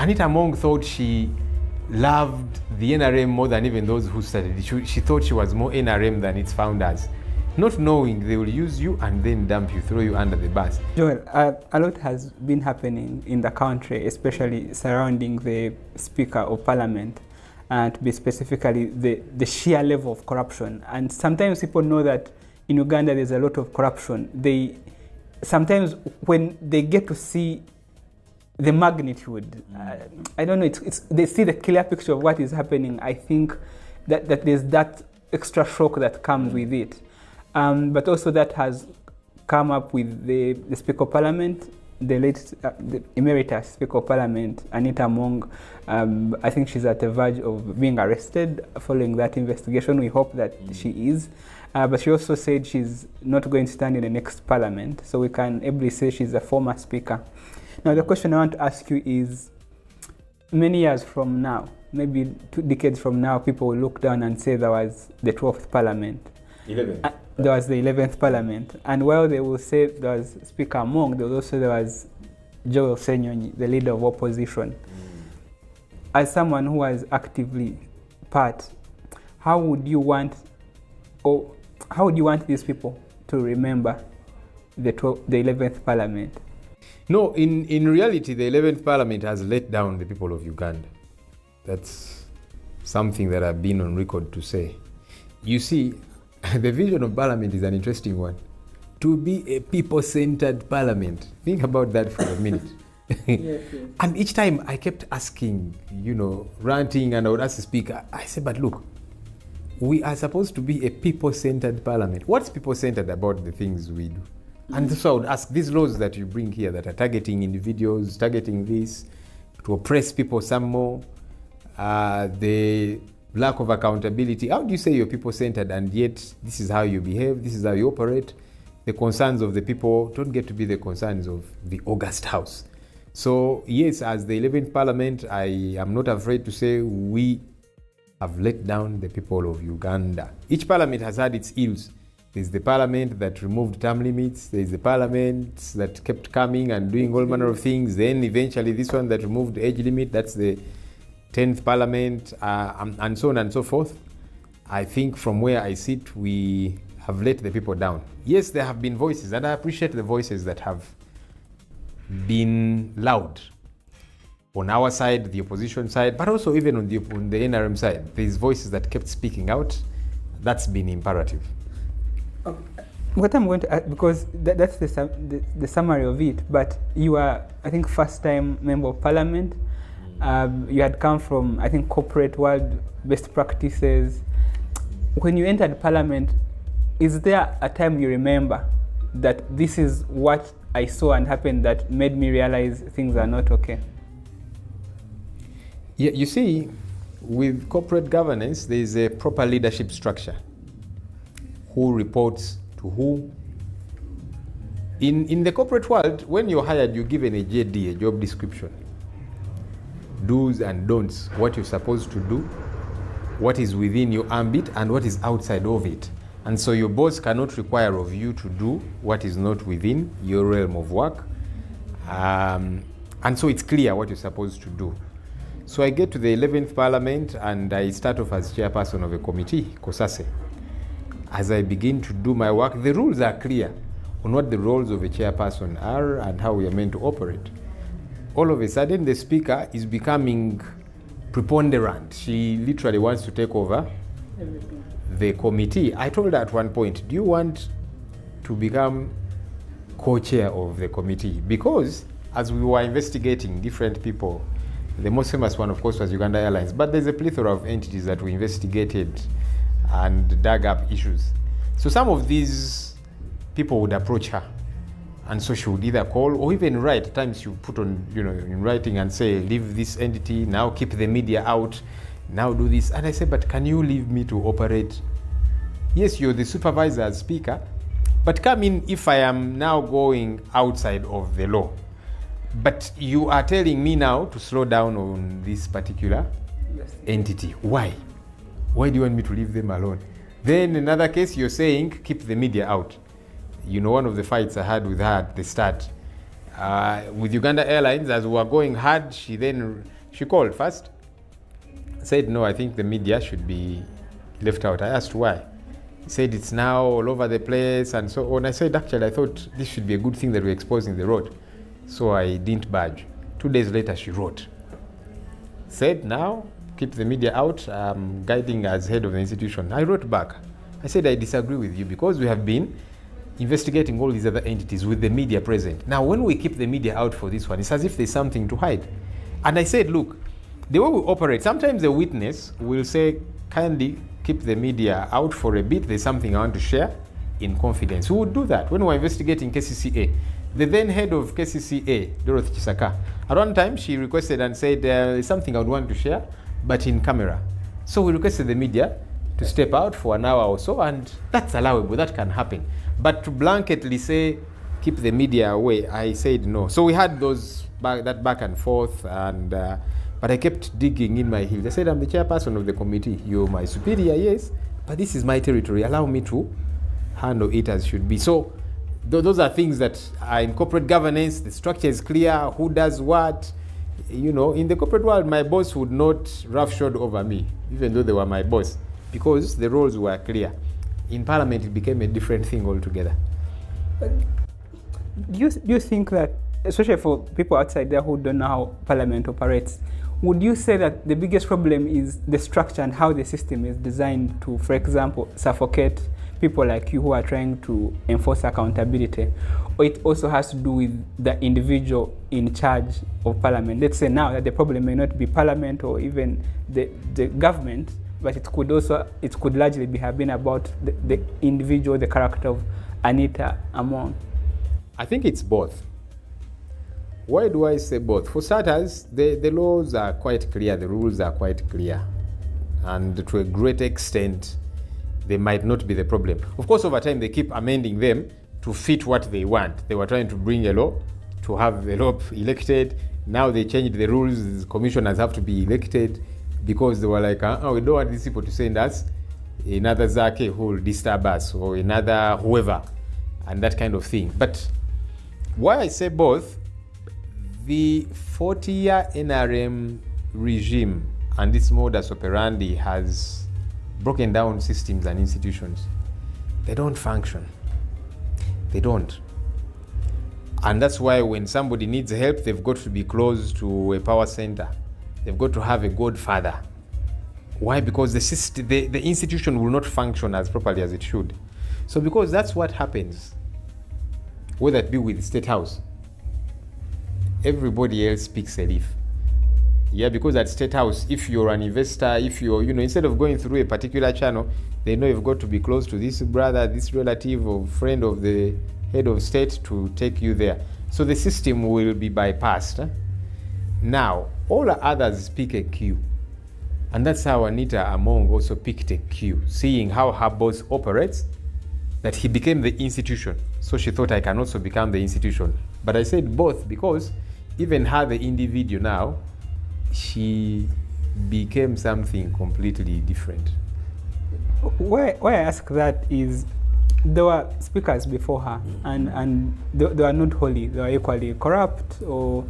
Anita Among thought she loved the NRM more than even those who started it. She thought she was more NRM than its founders, not knowing they will use you and then dump you, throw you under the bus. Joel, a lot has been happening in the country, especially surrounding the Speaker of Parliament, and to be specifically the sheer level of corruption. And sometimes people know that in Uganda there's a lot of corruption. Sometimes when they get to see the magnitude, I don't know, they see the clear picture of what is happening. I think that there's that extra shock that comes with it. But also that has come up with the Speaker of Parliament, the late the Emeritus Speaker of Parliament, Anita Among. I think she's at the verge of being arrested following that investigation. We hope that she is. But she also said she's not going to stand in the next Parliament. So we can ably say she's a former Speaker. Now the question I want to ask you is, many years from now, maybe 2 decades from now, people will look down and say there was the 12th Parliament. 11th. There was the 11th Parliament. And while they will say there was Speaker Among, they will also say there was Joel Ssenyonyi, the leader of opposition. As someone who was actively part, how would you want these people to remember the 11th Parliament? No, in reality, the 11th Parliament has let down the people of Uganda. That's something that I've been on record to say. You see, the vision of Parliament is an interesting one. To be a people-centered Parliament. Think about that for a minute. Yes. And each time I kept asking, ranting, and I would ask the Speaker, I said, but look, we are supposed to be a people-centered Parliament. What's people-centered about the things we do? And so I would ask, these laws that you bring here that are targeting individuals, targeting this, to oppress people some more, the lack of accountability. How do you say you're people-centered and yet this is how you behave, this is how you operate? The concerns of the people don't get to be the concerns of the august house. So yes, as the 11th Parliament, I am not afraid to say we have let down the people of Uganda. Each parliament has had its ills. There's the parliament that removed term limits. There's the parliament that kept coming and doing all manner of things. Then eventually this one that removed the age limit, that's the 10th parliament, and so on and so forth. I think from where I sit, we have let the people down. Yes, there have been voices, and I appreciate the voices that have been loud. On our side, the opposition side, but also even on the NRM side, there's voices that kept speaking out. That's been imperative. What I'm going to add, because that's the summary of it, but you are, I think, first-time member of Parliament. You had come from, I think, corporate world, best practices. When you entered Parliament, is there a time you remember that this is what I saw and happened that made me realize things are not okay? Yeah, you see, with corporate governance, there is a proper leadership structure. Who reports to who? In the corporate world, when you're hired, you're given a JD, a job description. Do's and don'ts, what you're supposed to do, what is within your ambit, and what is outside of it. And so your boss cannot require of you to do what is not within your realm of work. And so it's clear what you're supposed to do. So I get to the 11th Parliament and I start off as chairperson of a committee, COSASE. As I begin to do my work, the rules are clear on what the roles of a chairperson are and how we are meant to operate. All of a sudden, the speaker is becoming preponderant. She literally wants to take over the committee. I told her at one point, do you want to become co-chair of the committee? Because as we were investigating different people, the most famous one, of course, was Uganda Airlines, but there's a plethora of entities that we investigated and dug up issues. So some of these people would approach her, and so she would either call or even write. At times she would put on, in writing and say, leave this entity, now keep the media out, now do this. And I said, but can you leave me to operate? Yes, you're the supervisor as speaker, but come in if I am now going outside of the law. But you are telling me now to slow down on this particular entity. Why? Why do you want me to leave them alone? Then in another case, you're saying, keep the media out. One of the fights I had with her at the start, With Uganda Airlines, as we were going hard, she called first, said, no, I think the media should be left out. I asked why. He said it's now all over the place and so on. I said, actually, I thought this should be a good thing that we're exposing the road. So I didn't budge. 2 days later, she wrote, said, now, keep the media out, I'm guiding as head of the institution. I wrote back. I said, I disagree with you because we have been investigating all these other entities with the media present. Now, when we keep the media out for this one, it's as if there's something to hide. And I said, look, the way we operate, sometimes the witness will say, kindly keep the media out for a bit, there's something I want to share in confidence. Who would do that? When we were investigating KCCA, the then head of KCCA, Dorothy Chisaka, at one time she requested and said, there's something I would want to share, but in camera. So we requested the media to step out for an hour or so, and that's allowable, that can happen. But to blanketly say, keep the media away, I said no. So we had that back and forth, and but I kept digging in my heels. I said, I'm the chairperson of the committee. You're my superior, yes, but this is my territory. Allow me to handle it as should be. So those are things that are in corporate governance. The structure is clear, who does what. You know, in the corporate world, my boss would not roughshod over me, even though they were my boss, because the roles were clear. In Parliament, it became a different thing altogether. Do you think that, especially for people outside there who don't know how Parliament operates, would you say that the biggest problem is the structure and how the system is designed to, for example, suffocate people like you who are trying to enforce accountability? Or it also has to do with the individual in charge of Parliament? Let's say now that the problem may not be Parliament or even the government, but it could largely have been about the individual, the character of Anita Among. I think it's both. Why do I say both? For starters, the laws are quite clear, the rules are quite clear. And to a great extent, they might not be the problem. Of course, over time, they keep amending them to fit what they want. They were trying to bring a law to have the law elected. Now they changed the rules, commissioners have to be elected because they were like, we don't want these people to send us another Zake who will disturb us or another whoever and that kind of thing. But why I say both, the 40-year NRM regime and its modus operandi has broken down systems and institutions. They don't function. They don't. And that's why when somebody needs help, they've got to be close to a power center. They've got to have a godfather. Why? Because the institution will not function as properly as it should. So because that's what happens, whether it be with the State House, everybody else speaks a leaf. Yeah, because at State House, if you're an investor, if you're, instead of going through a particular channel, they know you've got to be close to this brother, this relative or friend of the head of state to take you there. So the system will be bypassed. Now, all the others pick a queue. And that's how Anita Among also picked a queue, seeing how her boss operates, that he became the institution. So she thought, I can also become the institution. But I said both because even her, the individual now, she became something completely different. Why I ask that is there were speakers before her and they were not wholly, they were equally corrupt or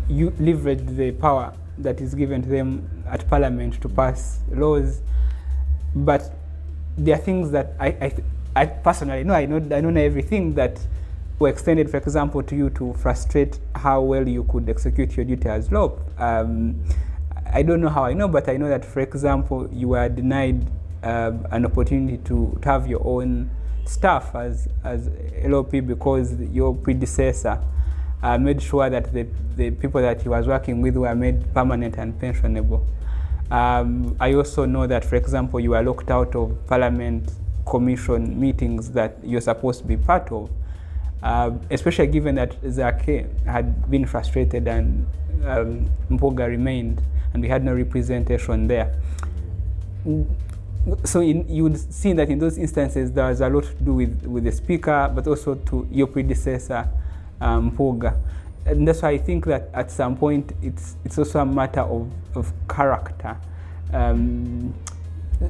you leveraged the power that is given to them at Parliament to pass laws. But there are things that I personally know, I don't know everything that were extended, for example, to you to frustrate how well you could execute your duty as law. I don't know how I know, but I know that, for example, you were denied an opportunity to have your own staff as LOP because your predecessor made sure that the people that he was working with were made permanent and pensionable. I also know that, for example, you were locked out of Parliament Commission meetings that you're supposed to be part of. Especially given that Zake had been frustrated and Mpuga remained, and we had no representation there. So you would see that in those instances there was a lot to do with the speaker, but also to your predecessor, Mpuga. And that's why I think that at some point it's also a matter of character.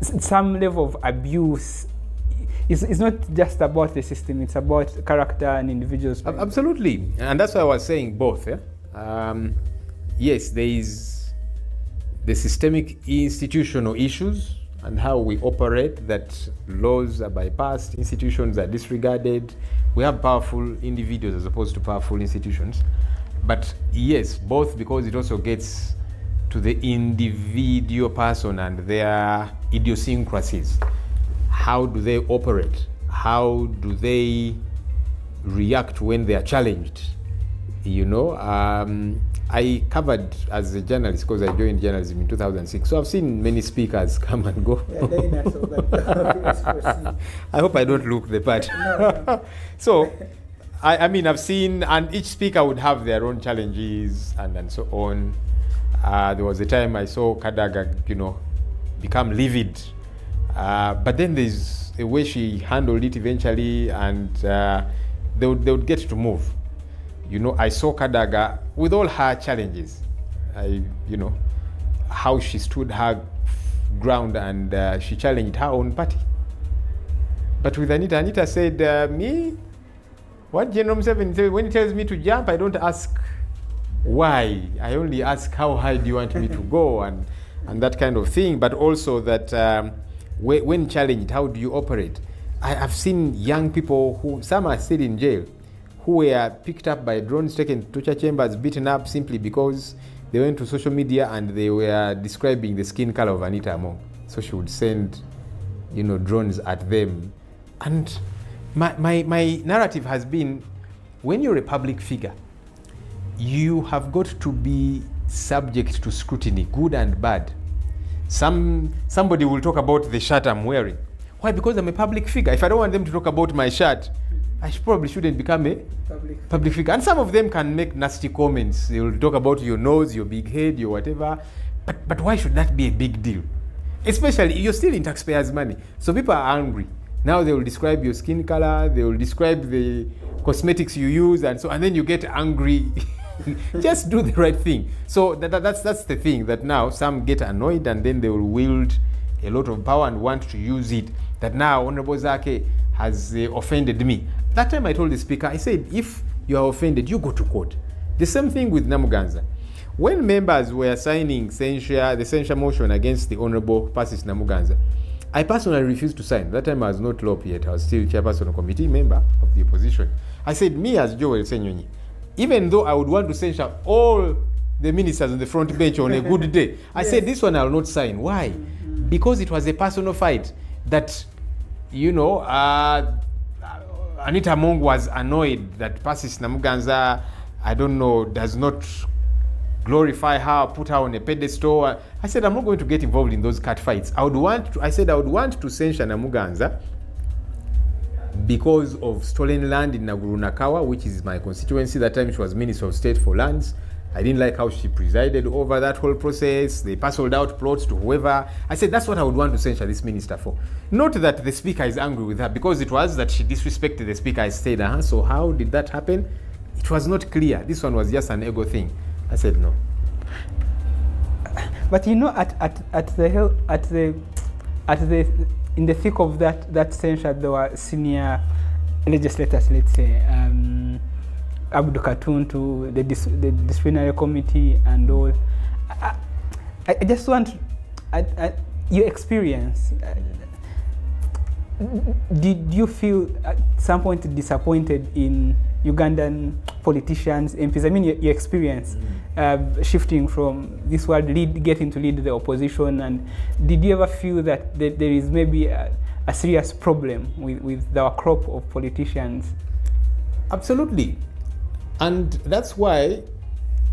Some level of abuse. it's not just about the system, it's about character and individuals. Absolutely. And that's why I was saying both. Yeah? Yes, there is the systemic institutional issues and how we operate, that laws are bypassed, institutions are disregarded. We have powerful individuals as opposed to powerful institutions. But yes, both, because it also gets to the individual person and their idiosyncrasies. How do they operate? How do they react when they are challenged? You know, I covered as a journalist, because I joined journalism in 2006. So I've seen many speakers come and go. I hope I don't look the part. No. So, I mean, I've seen, and each speaker would have their own challenges and so on. There was a time I saw Kadaga, you know, become livid. But then there's a way she handled it eventually, and they would get to move. You know, I saw Kadaga with all her challenges. You know, how she stood her ground and she challenged her own party. But with Anita said, me, what General Museveni said, when he tells me to jump, I don't ask why. I only ask how high do you want me to go, and that kind of thing. But also that when challenged, how do you operate? I've seen young people who, some are still in jail, who were picked up by drones, taken to torture chambers, beaten up simply because they went to social media and they were describing the skin color of Anita Among. So she would send, you know, drones at them. And my narrative has been, when you're a public figure, you have got to be subject to scrutiny, good and bad. Somebody will talk about the shirt I'm wearing. Why? Because I'm a public figure. If I don't want them to talk about my shirt, I probably shouldn't become a public figure. And some of them can make nasty comments. They will talk about your nose, your big head, your whatever. But why should that be a big deal? Especially, you're still in taxpayers' money. So people are angry. Now they will describe your skin color, they will describe the cosmetics you use, and then you get angry. Just do the right thing. So that's the thing, that now some get annoyed and then they will wield a lot of power and want to use it. That now Honorable Zake has offended me. That time I told the speaker, I said, if you are offended, you go to court. The same thing with Namuganza. When members were signing the censure motion against the Honorable Persis Namuganza, I personally refused to sign. That time I was not LOP yet. I was still chairperson of committee, member of the opposition. I said, me as Joel Ssenyonyi, even though I would want to censure all the ministers on the front bench on a good day, I said, this one I will not sign. Why? Because it was a personal fight that, you know, Anita Among was annoyed that Persis Namuganza, I don't know, does not glorify her, put her on a pedestal. I said, I'm not going to get involved in those cat fights. I would want to censure Namuganza because of stolen land in Naguru-Nakawa, which is my constituency. That time she was Minister of State for Lands. I didn't like how she presided over that whole process. They parceled out plots to whoever. I said, that's what I would want to censure this minister for. Not that the speaker is angry with her, because it was that she disrespected the speaker. I said, so how did that happen? It was not clear. This one was just an ego thing. I said no. But you know, in the thick of that censure, there were senior legislators, let's say, Abdul Katuntu, the disciplinary committee, and all. I just want your experience. Did you feel at some point disappointed in Ugandan politicians, MPs? I mean, your experience shifting from this world, getting to lead the opposition, and did you ever feel that there is maybe a serious problem with our crop of politicians? Absolutely. And that's why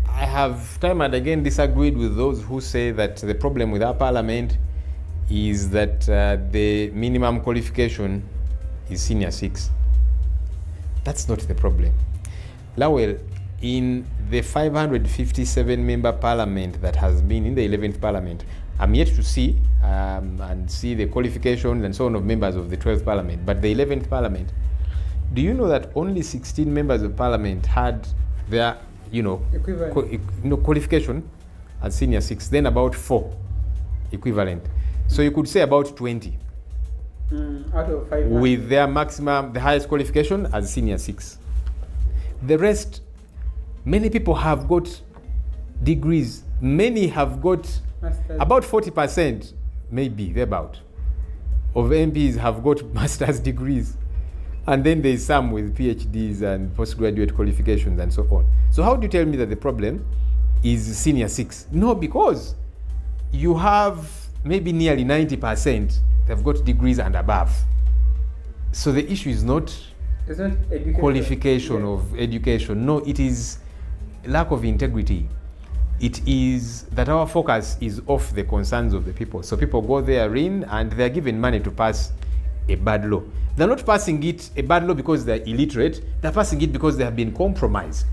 I have time and again disagreed with those who say that the problem with our parliament is that the minimum qualification is senior 6. That's not the problem. Lawel, in the 557-member parliament that has been in the 11th parliament, I'm yet to see and see the qualifications and so on of members of the 12th parliament. But the 11th parliament, do you know that only 16 members of parliament had their, qualification as senior 6, then about 4 equivalent. So you could say about 20. Out of 500. with their maximum, the highest qualification as senior 6. The rest, many people have got degrees. Many have got Masters. about 40%, maybe thereabout, of MPs have got master's degrees. And then there's some with PhDs and postgraduate qualifications and so on. So how do you tell me that the problem is senior 6? No, because you have maybe nearly 90% they've got degrees and above. So the issue is not It's not education. qualification of education. No, it is lack of integrity. It is that our focus is off the concerns of the people. So people go there in and they're given money to pass a bad law. They're not passing it, a bad law, because they're illiterate. They're passing it because they have been compromised.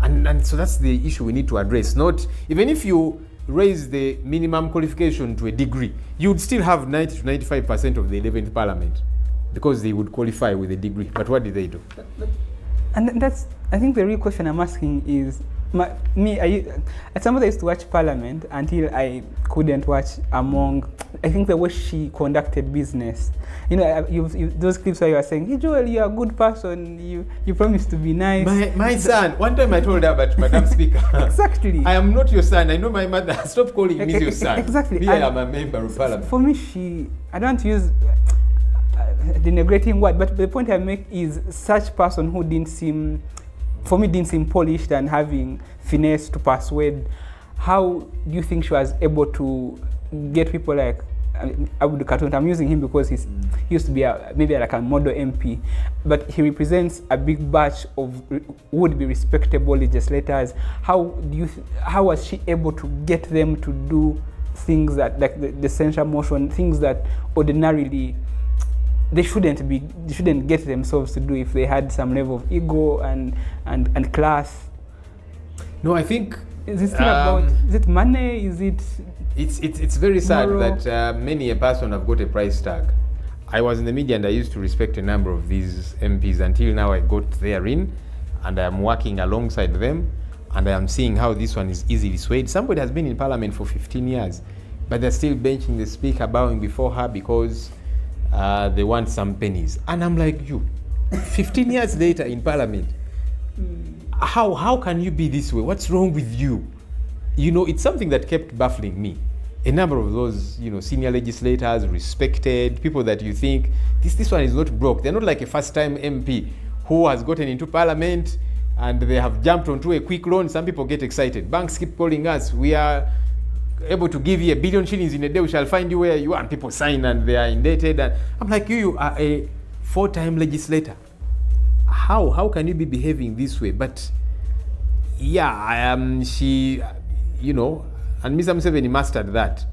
And so that's the issue we need to address. Not, even if you raise the minimum qualification to a degree, you would still have 90 to 95% of the 11th parliament because they would qualify with a degree. But what did they do? And that's, I think the real question I'm asking is, as somebody used to watch Parliament until I couldn't watch Among. I think the way she conducted business, you know, those clips where you are saying, "Hey Joel, you are a good person. You promise to be nice." My son. One time I told her, but Madam Speaker, exactly. I am not your son. I know my mother. Stop calling me your son. Exactly. Me, I am a member of Parliament. For me, I don't use denigrating word, but the point I make is such person who didn't seem polished and having finesse to persuade. How do you think she was able to get people like Abdul Katut? I'm using him because he used to be maybe like a model MP, but he represents a big batch of would-be respectable legislators. How was she able to get them to do things that, like the censure motion, things that ordinarily they shouldn't get themselves to do if they had some level of ego and class? No, I think is it still about, is it money? Is it? It's very sad moral? that many a person have got a price tag. I was in the media and I used to respect a number of these MPs until now I got therein and I am working alongside them and I am seeing how this one is easily swayed. Somebody has been in Parliament for 15 years, but they're still benching the Speaker, bowing before her because they want some pennies. And I'm like, you, 15 years later in Parliament, how can you be this way? What's wrong with you? You know, it's something that kept baffling me. A number of those, you know, senior legislators, respected, people that you think, this one is not broke. They're not like a first-time MP who has gotten into Parliament and they have jumped onto a quick loan. Some people get excited. Banks keep calling us. We are able to give you £1 billion in a day. We shall find you where you are. And people sign and they are indebted. And I'm like, you are a 4-time legislator. How can you be behaving this way? But yeah, she, you know, and Mr. Museveni mastered that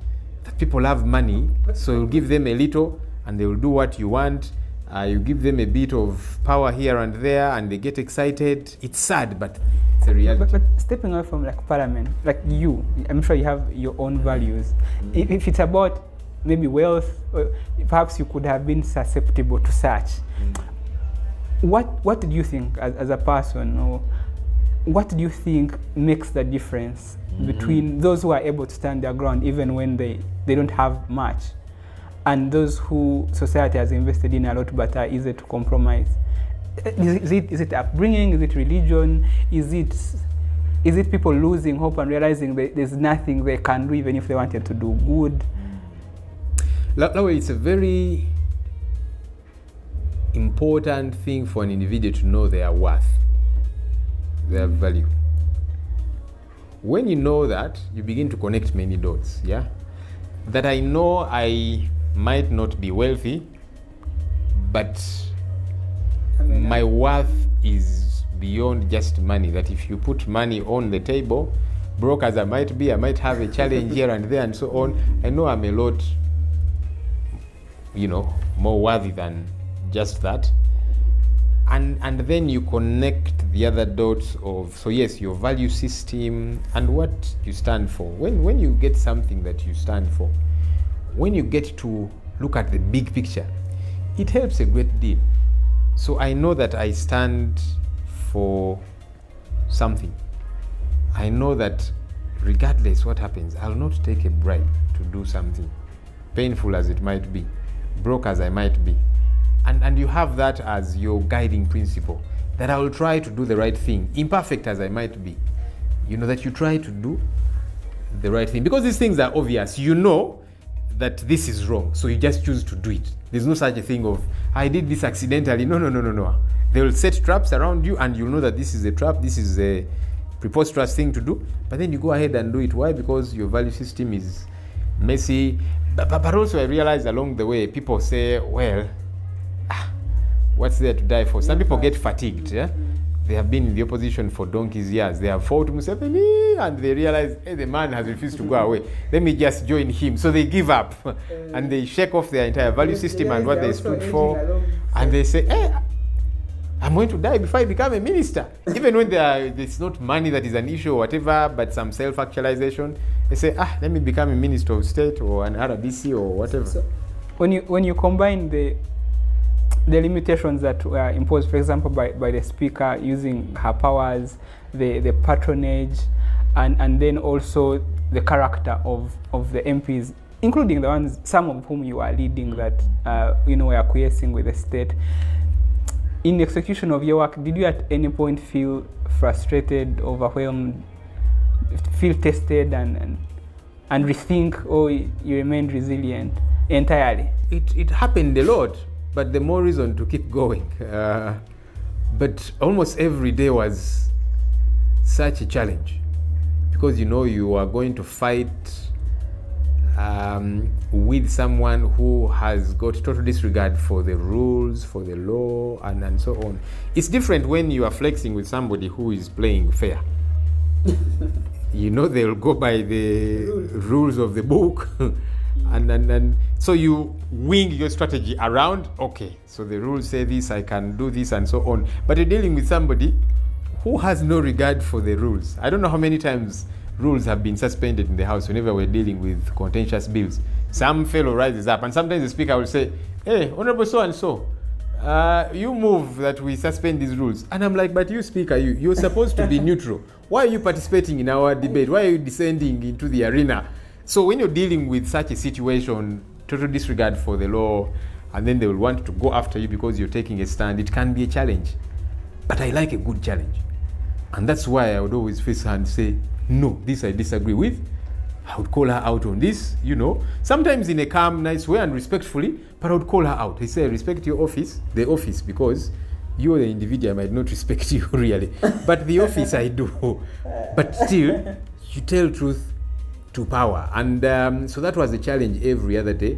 people have money, so you give them a little and they will do what you want. You give them a bit of power here and there and they get excited. It's sad, but it's a reality. But stepping away from like Parliament, like you, I'm sure you have your own values. If it's about maybe wealth, or perhaps you could have been susceptible to such. What do you think as a person, or what do you think makes the difference between those who are able to stand their ground even when they don't have much, and those who society has invested in a lot but are easy to compromise? Is it upbringing? Is it religion? Is it people losing hope and realizing that there's nothing they can do even if they wanted to do good? Lawe, it's a very important thing for an individual to know their worth, their value. When you know that, you begin to connect many dots, yeah? That I know I might not be wealthy, but my worth is beyond just money. That if you put money on the table, broke as I might be, I might have a challenge here and there and so on, I know I'm a lot, you know, more worthy than just that. And then you connect the other dots of, so yes, your value system and what you stand for. When you get something that you stand for, when you get to look at the big picture, it helps a great deal. So I know that I stand for something. I know that regardless what happens, I'll not take a bribe to do something, painful as it might be. broke as I might be. And you have that as your guiding principle, that I will try to do the right thing, imperfect as I might be. You know, that you try to do the right thing. Because these things are obvious. You know that this is wrong, so you just choose to do it. There's no such a thing of, I did this accidentally. No. They will set traps around you, and you'll know that this is a trap, this is a preposterous thing to do. But then you go ahead and do it. Why? Because your value system is messy. But also I realized along the way, people say, well, what's there to die for? Some people get fatigued. Yeah? They have been in the opposition for donkey's years. They have fought Museveni, and they realize, hey, the man has refused to go away. Let me just join him. So they give up, and they shake off their entire value system and what they stood for. And they say, hey, I'm going to die before I become a minister. Even when there's not money that is an issue or whatever, but some self-actualization, they say, let me become a minister of state or an RBC or whatever. So when you combine the limitations that were imposed, for example, by the speaker using her powers, the patronage, and then also the character of the MPs, including the ones, some of whom you are leading, that were acquiescing with the state. In the execution of your work, did you at any point feel frustrated, overwhelmed, feel tested, and rethink, or you remained resilient entirely? It happened a lot, but the more reason to keep going. But almost every day was such a challenge, because you are going to fight with someone who has got total disregard for the rules, for the law, and so on. It's different when you are flexing with somebody who is playing fair. They'll go by the rules of the book. And so you wing your strategy around, okay, so the rules say this, I can do this, and so on. But you're dealing with somebody who has no regard for the rules. I don't know how many times rules have been suspended in the House whenever we're dealing with contentious bills. Some fellow rises up, and sometimes the speaker will say, hey, Honorable so-and-so, you move that we suspend these rules. And I'm like, but you speaker, you're supposed to be neutral. Why are you participating in our debate? Why are you descending into the arena? So when you're dealing with such a situation, total disregard for the law, and then they will want to go after you because you're taking a stand, it can be a challenge. But I like a good challenge. And that's why I would always face her and say, no, this I disagree with. I would call her out on this, sometimes in a calm, nice way and respectfully, but I would call her out. I say, respect your office, the office, because you, the individual, I might not respect you really. But the office I do. But still, you tell truth to power. And so that was a challenge every other day.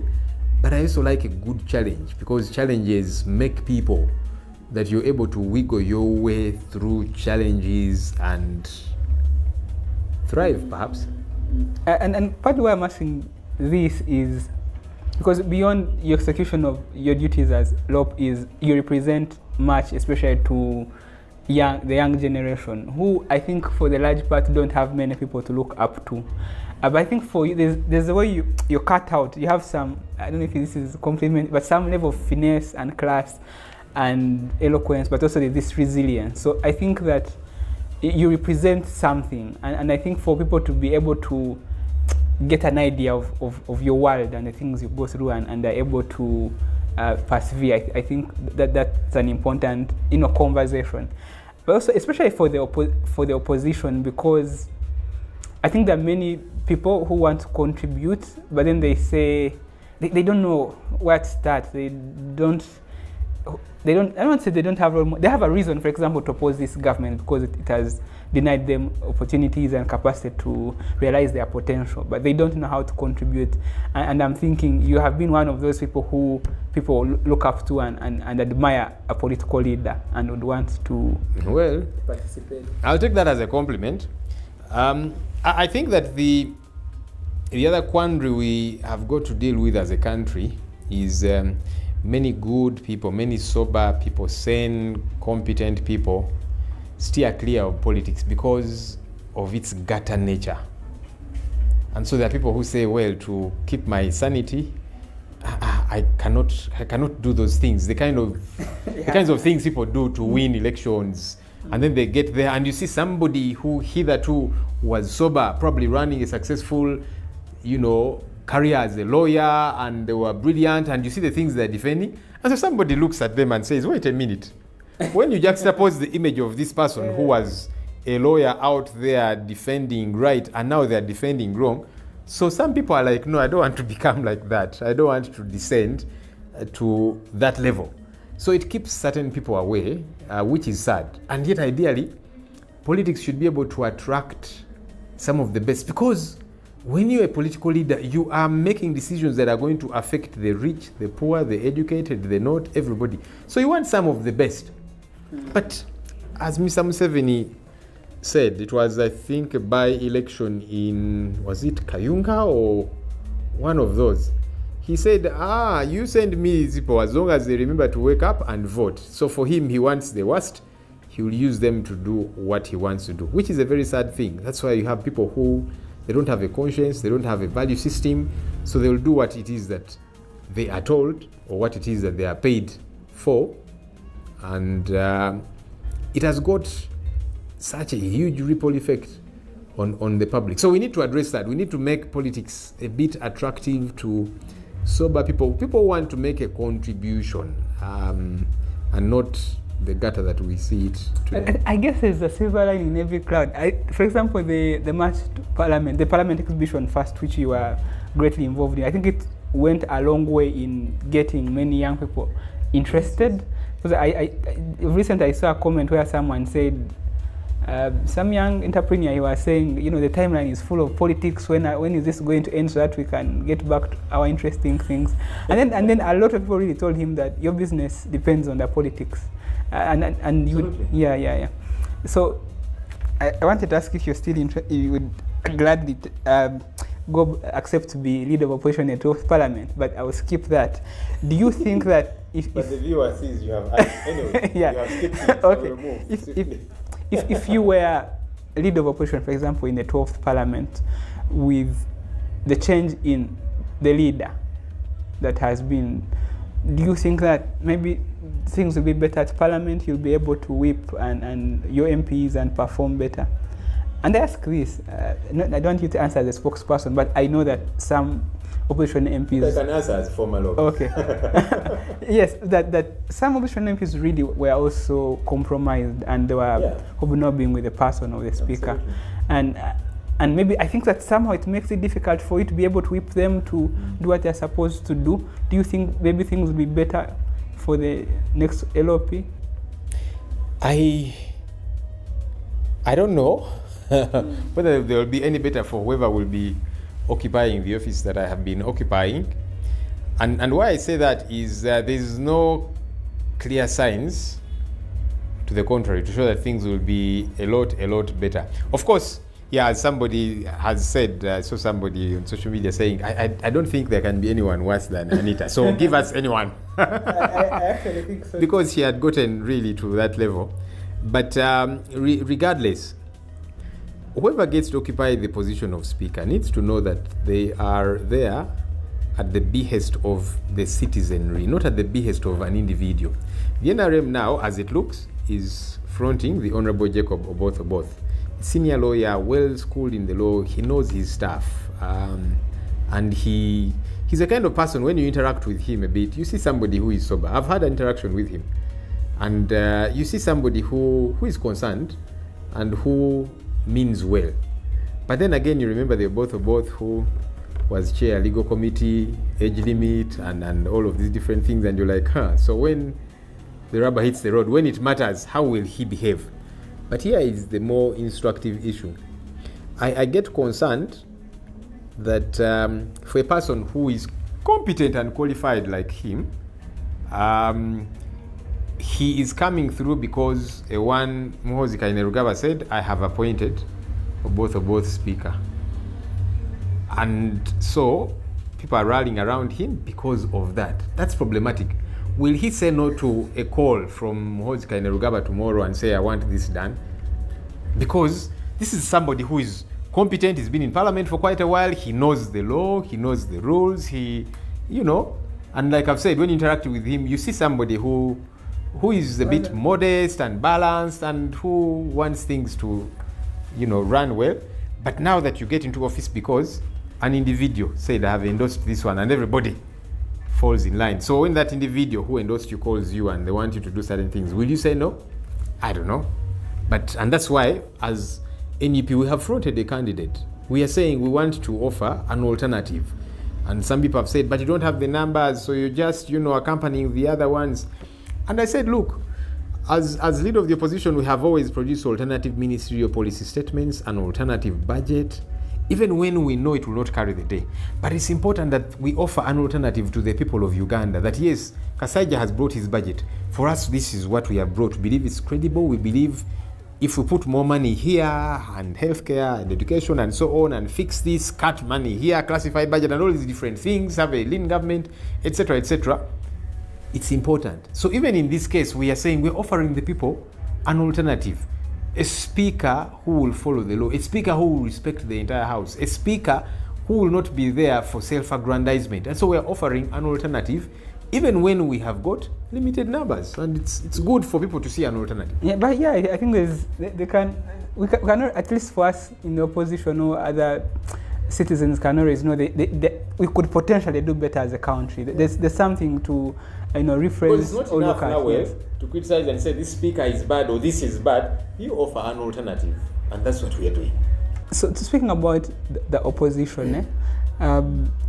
But I also like a good challenge, because challenges make people that you're able to wiggle your way through challenges and thrive, perhaps. And part of why I'm asking this is because beyond your execution of your duties as LOP is you represent much, especially to the young generation, who I think for the large part don't have many people to look up to. But I think for you, there's a way you're cut out. You have some, I don't know if this is a compliment, but some level of finesse and class and eloquence, but also there's this resilience. So I think that you represent something, and I think for people to be able to get an idea of your world and the things you go through, and are able to persevere, I think that's an important conversation. But also, especially for the opposition, because I think there are many people who want to contribute, but then they say they don't know where to start. I don't say they don't have role models. They have a reason, for example, to oppose this government because it has denied them opportunities and capacity to realize their potential, but they don't know how to contribute. And I'm thinking you have been one of those people who people look up to and admire a political leader and would want to participate. I'll take that as a compliment. I think that the other quandary we have got to deal with as a country is many good people, many sober people, sane, competent people steer clear of politics because of its gutter nature. And so there are people who say, well, to keep my sanity, I cannot do those things. The kinds of things people do to win elections. And then they get there and you see somebody who hitherto was sober, probably running a successful, career as a lawyer and they were brilliant, and you see the things they're defending. And so somebody looks at them and says, wait a minute. When you juxtapose the image of this person who was a lawyer out there defending right and now they're defending wrong, so some people are like, no, I don't want to become like that. I don't want to descend to that level. So it keeps certain people away, which is sad. And yet ideally, politics should be able to attract some of the best, because when you're a political leader, you are making decisions that are going to affect the rich, the poor, the educated, the not, everybody. So you want some of the best. But as Mr. Museveni said, it was, I think, a by-election in, was it Kayunga or one of those? He said, you send me these people as long as they remember to wake up and vote. So for him, he wants the worst. He will use them to do what he wants to do, which is a very sad thing. That's why you have people who, they don't have a conscience, they don't have a value system, so they will do what it is that they are told or what it is that they are paid for. And it has got such a huge ripple effect on the public. So we need to address that. We need to make politics a bit attractive to sober people. People want to make a contribution and not the gutter that we see it today. I guess there's a silver line in every cloud. For example, the March to Parliament, the Parliament exhibition first, which you were greatly involved in, I think it went a long way in getting many young people interested. Because recently I saw a comment where someone said, some young entrepreneur, he was saying, the timeline is full of politics. When is this going to end so that we can get back to our interesting things? And then a lot of people really told him that your business depends on the politics. And you, So I wanted to ask if you're still interested, you would gladly accept to be leader of opposition at 12th Parliament, but I will skip that. Do you think that if the viewer sees you have asked anyway, yeah. You have skipped it, Okay. If you were leader of opposition, for example, in the 12th Parliament, with the change in the leader that has been, do you think that maybe things will be better at Parliament? You'll be able to whip and your MPs and perform better? And I ask this, I don't want you to answer as a spokesperson, but I know that some opposition MPs... I can answer as former lawyer. Okay. Yes, that some opposition MPs really were also compromised and they were hobnobbing with the person or the speaker. Absolutely. And maybe I think that somehow it makes it difficult for you to be able to whip them to do what they're supposed to do. Do you think maybe things will be better for the next LOP? I don't know whether there will be any better for whoever will be occupying the office that I have been occupying. And why I say that is there is no clear signs to the contrary to show that things will be a lot better. Of course, yeah, as somebody has said, I saw somebody on social media saying, I don't think there can be anyone worse than Anita. So give us anyone. I actually think so. Because she had gotten really to that level. But regardless, whoever gets to occupy the position of speaker needs to know that they are there at the behest of the citizenry, not at the behest of an individual. The NRM now, as it looks, is fronting the Honorable Jacob Oboth. Senior lawyer, well schooled in the law, he knows his stuff. And he's a kind of person, when you interact with him a bit, you see somebody who is sober. I've had an interaction with him. And you see somebody who is concerned and who means well. But then again, you remember the both who was chair legal committee, age limit, and all of these different things, and you're like, so when the rubber hits the road, when it matters, how will he behave? But here is the more instructive issue. I get concerned that for a person who is competent and qualified like him, he is coming through because one Muhoozi Kainerugaba said, I have appointed both speaker. And so people are rallying around him because of that. That's problematic. Will he say no to a call from Muhoozi Kainerugaba tomorrow and say, I want this done? Because this is somebody who is competent, he's been in parliament for quite a while, he knows the law, he knows the rules, and like I've said, when you interact with him, you see somebody who is a bit modest and balanced and who wants things to, run well. But now that you get into office, because an individual said, I have endorsed this one, and everybody falls in line. So when that individual who endorsed you calls you and they want you to do certain things, will you say no? I don't know. And that's why, as NUP, we have floated a candidate. We are saying we want to offer an alternative. And some people have said, but you don't have the numbers, so you're just, accompanying the other ones. And I said, look, as leader of the opposition, we have always produced alternative ministerial policy statements, an alternative budget, even when we know it will not carry the day. But it's important that we offer an alternative to the people of Uganda, that yes, Kasaija has brought his budget. For us, this is what we have brought. We believe it's credible. We believe if we put more money here, and healthcare, and education, and so on, and fix this, cut money here, classify budget, and all these different things, have a lean government, etc., etc., it's important. So even in this case, we are saying we're offering the people an alternative. A speaker who will follow the law, a speaker who will respect the entire house, a speaker who will not be there for self-aggrandizement. And so we're offering an alternative, even when we have got limited numbers. And it's good for people to see an alternative. Yeah, but yeah, I think we cannot, at least for us in the opposition or other citizens can always know we could potentially do better as a country. There's something to rephrase. It's not enough now to criticize and say this speaker is bad or this is bad. You offer an alternative, and that's what we are doing. So speaking about the opposition,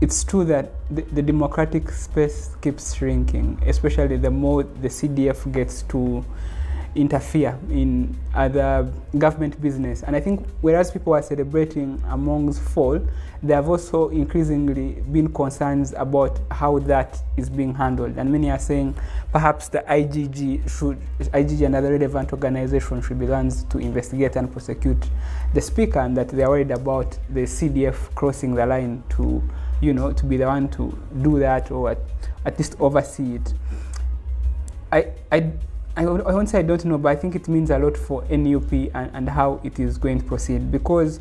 it's true that the democratic space keeps shrinking, especially the more the CDF gets to interfere in other government business. And I think whereas people are celebrating Among's fall, there have also increasingly been concerns about how that is being handled. And many are saying perhaps the IGG and other relevant organizations should be the ones to investigate and prosecute the speaker, and that they are worried about the CDF crossing the line to be the one to do that, or at least oversee it. I won't say I don't know, but I think it means a lot for NUP and how it is going to proceed, because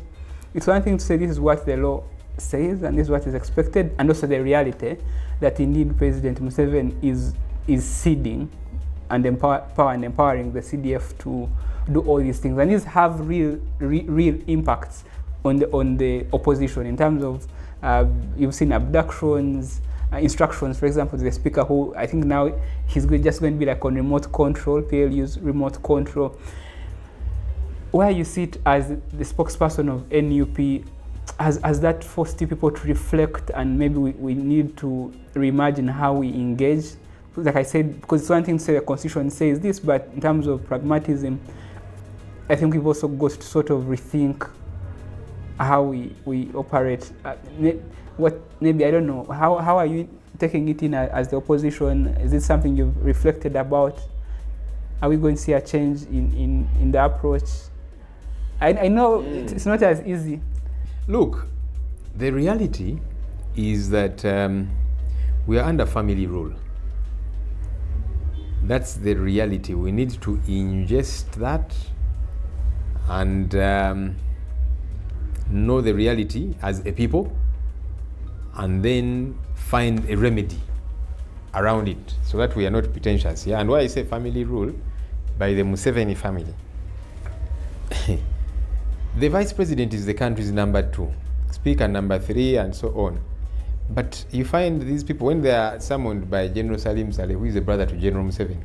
it's one thing to say this is what the law says and this is what is expected, and also the reality that indeed President Museveni is ceding and empowering the CDF to do all these things, and these have real impacts on the opposition in terms of you've seen abductions, instructions, for example, to the speaker, who I think now he's just going to be like on remote control, PLU's remote control. Where you sit as the spokesperson of NUP, has that forced people to reflect, and maybe we need to reimagine how we engage? Like I said, because it's one thing to say the Constitution says this, but in terms of pragmatism, I think we've also got to sort of rethink how we operate. Maybe I don't know, how are you taking it in as the opposition? Is it something you've reflected about? Are we going to see a change in the approach? I know it's not as easy. Look, the reality is that we are under family rule. That's the reality. We need to ingest that and know the reality as a people, and then find a remedy around it so that we are not pretentious. Yeah? And why I say family rule, by the Museveni family. The vice president is the country's number 2, speaker number 3, and so on. But you find these people, when they are summoned by General Salim Saleh, who is a brother to General Museveni,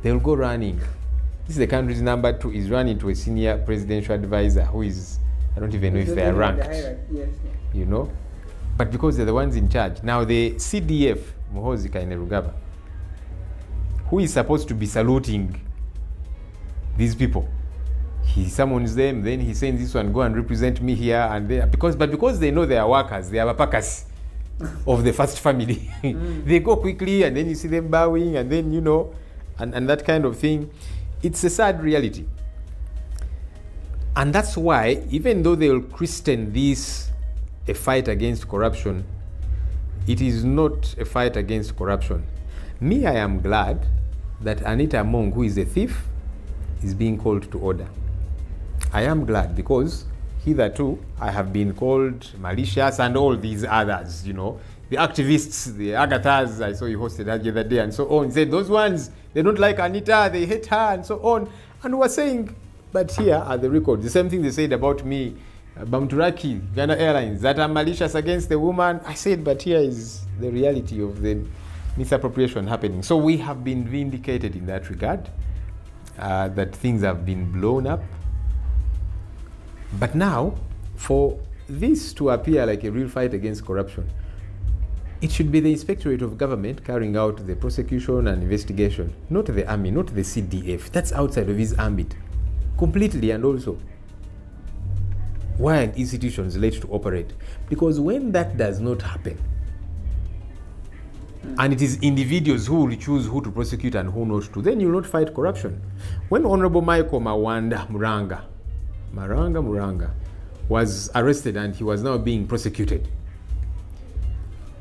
they will go running. This is the country's number 2, is running to a senior presidential advisor who is, I don't even know if they are ranked. Yes. But because they're the ones in charge. Now the CDF, Muhoozi Kainerugaba, who is supposed to be saluting these people, he summons them, then he sends this one, go and represent me here and there. Because they know they are workers, they are packers of the first family. They go quickly, and then you see them bowing, and then, and that kind of thing. It's a sad reality. And that's why, even though they will christen this a fight against corruption, it is not a fight against corruption. Me, I am glad that Anita Among, who is a thief, is being called to order. I am glad, because hitherto I have been called malicious and all these others, the activists, the Agathas, I saw you hosted that the other day, and so on. Said those ones, they don't like Anita, they hate her, and so on. And we're saying, but here are the records. The same thing they said about me Bamturaki, Uganda Airlines, that are malicious against the woman. I said, but here is the reality of the misappropriation happening. So we have been vindicated in that regard, that things have been blown up. But now, for this to appear like a real fight against corruption, it should be the Inspectorate of Government carrying out the prosecution and investigation, not the army, not the CDF. That's outside of his ambit, completely. And also, why are institutions led to operate? Because when that does not happen, and it is individuals who will choose who to prosecute and who not to, then you will not fight corruption. When Honorable Michael Maranga was arrested and he was now being prosecuted,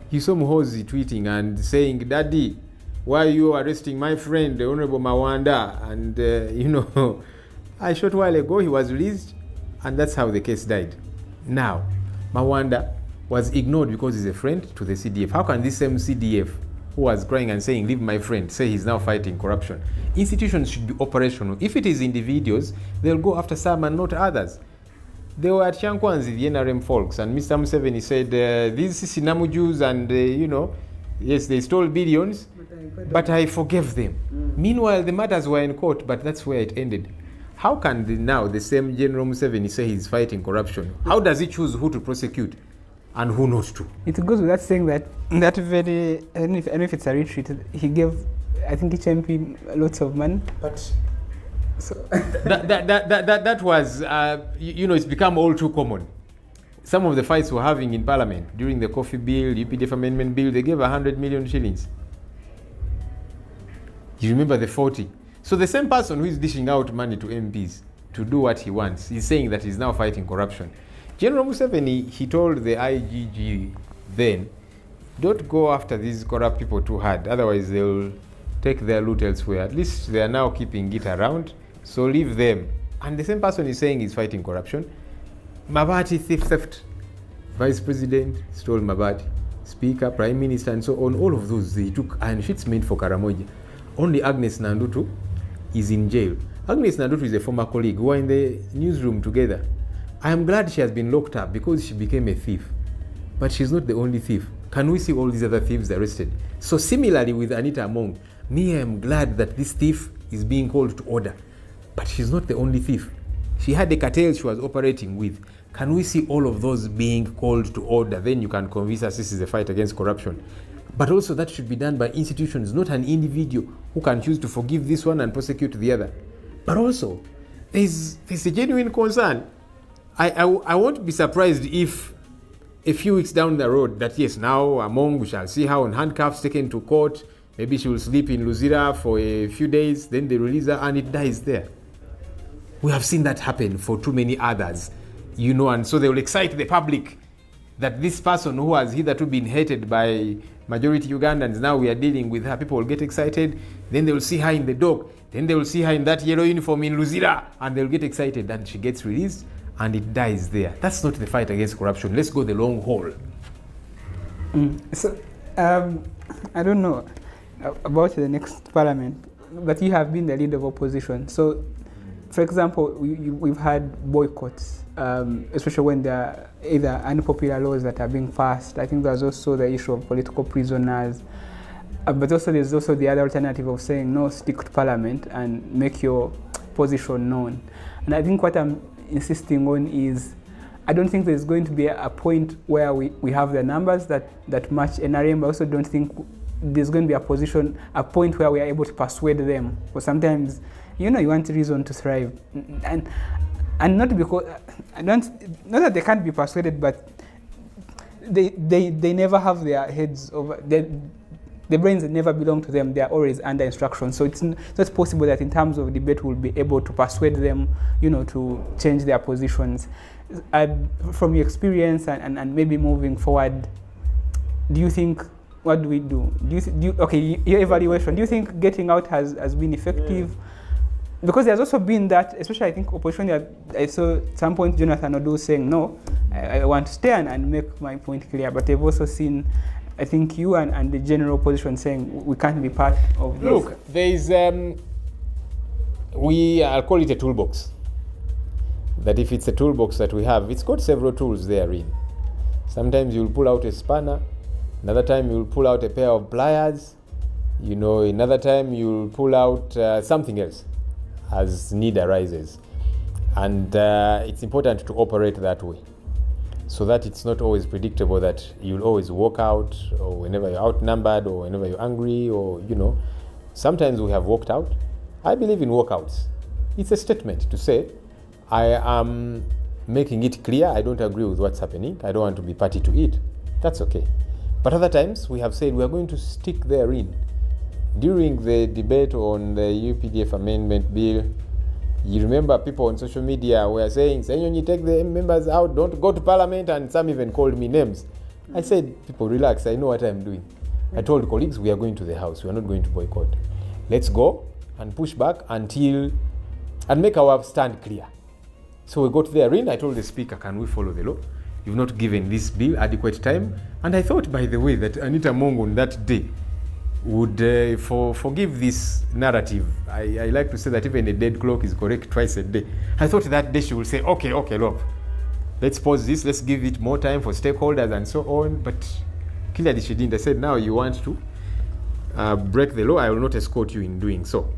he saw Muhoozi tweeting and saying, "Daddy, why are you arresting my friend, the Honorable Mawanda?" And, a short while ago he was released, and that's how the case died. Now, Mawanda was ignored because he's a friend to the CDF. How can this same CDF, who was crying and saying, "Leave my friend," say he's now fighting corruption? Institutions should be operational. If it is individuals, they'll go after some and not others. They were at Shankwanzi, the NRM folks, and Mr. Museveni said, these Sinamu Jews and, yes, they stole billions, but I forgave them. Meanwhile, the matters were in court, but that's where it ended. How can now the same General Museveni say he's fighting corruption? How does he choose who to prosecute and who not to? It goes without saying that very, and if it's a retreat, he gave, I think, each MP lots of money. But so that was, it's become all too common. Some of the fights we're having in Parliament during the Coffee Bill, UPDF Amendment Bill, they gave 100 million shillings. You remember the 40? So the same person who is dishing out money to MPs to do what he wants, he's saying that he's now fighting corruption. General Museveni, he told the IGG then, don't go after these corrupt people too hard, otherwise they'll take their loot elsewhere. At least they are now keeping it around, so leave them. And the same person is saying he's fighting corruption. Mabati theft. Vice President stole Mabati. Speaker, Prime Minister, and so on. All of those, they took iron sheets made for Karamoja. Only Agnes Nandutu is in jail. Agnes Nandutu is a former colleague who are in the newsroom together. I am glad she has been locked up because she became a thief. But she's not the only thief. Can we see all these other thieves arrested? So similarly with Anita Among, me, I am glad that this thief is being called to order. But she's not the only thief. She had the cartel she was operating with. Can we see all of those being called to order? Then you can convince us this is a fight against corruption. But also that should be done by institutions, not an individual who can choose to forgive this one and prosecute the other. But also, there's a genuine concern. I won't be surprised if a few weeks down the road that yes, now Among, we shall see her on handcuffs taken to court. Maybe she will sleep in Luzira for a few days, then they release her and it dies there. We have seen that happen for too many others, and so they will excite the public that this person who has hitherto been hated by majority Ugandans, now we are dealing with her. People will get excited, then they will see her in the dock, then they will see her in that yellow uniform in Luzira, and they'll get excited, and she gets released, and it dies there. That's not the fight against corruption. Let's go the long haul. So, I don't know about the next parliament, but you have been the leader of opposition. So, for example, we've had boycotts, especially when there are either unpopular laws that are being passed. I think there's also the issue of political prisoners, but also there's also the other alternative of saying no, stick to parliament and make your position known. And I think what I'm insisting on is, I don't think there's going to be a point where we have the numbers that match NRM, but I also don't think there's going to be a point where we are able to persuade them. Because sometimes, you want reason to thrive. And not because, not that they can't be persuaded, but they never have their heads over, the brains that never belong to them, they are always under instruction. So it's not possible that in terms of debate we'll be able to persuade them, to change their positions. From your experience and maybe moving forward, do you think, what do we do? Your evaluation, do you think getting out has been effective? Yeah. Because there's also been that, especially I think opposition, I saw at some point Jonathan Odu saying, no, I want to stay and make my point clear. But they've also seen, I think you and the general opposition saying we can't be part of this. Look, there is, I'll call it a toolbox. that if it's a toolbox that we have, it's got several tools therein. Sometimes you'll pull out a spanner, another time you'll pull out a pair of pliers, another time you'll pull out something else as need arises. And it's important to operate that way, so that it's not always predictable that you'll always walk out, or whenever you're outnumbered, or whenever you're angry, or sometimes we have walked out. I believe in walkouts. It's a statement to say, I am making it clear I don't agree with what's happening, I don't want to be party to it. That's okay. But other times we have said we are going to stick therein. During the debate on the UPDF amendment bill, you remember people on social media were saying, Ssenyonyi, take the members out, don't go to parliament, and some even called me names. I said, people, relax, I know what I'm doing. I told colleagues, we are going to the house, we are not going to boycott. Let's go and push back and make our stand clear. So we got therein. I told the speaker, can we follow the law? You've not given this bill adequate time. And I thought, by the way, that Anita Mongo on that day would forgive this narrative. I like to say that even a dead clock is correct twice a day. I thought that day she would say, okay, look, let's pause this, let's give it more time for stakeholders and so on. But clearly she didn't. I said, now you want to break the law, I will not escort you in doing so.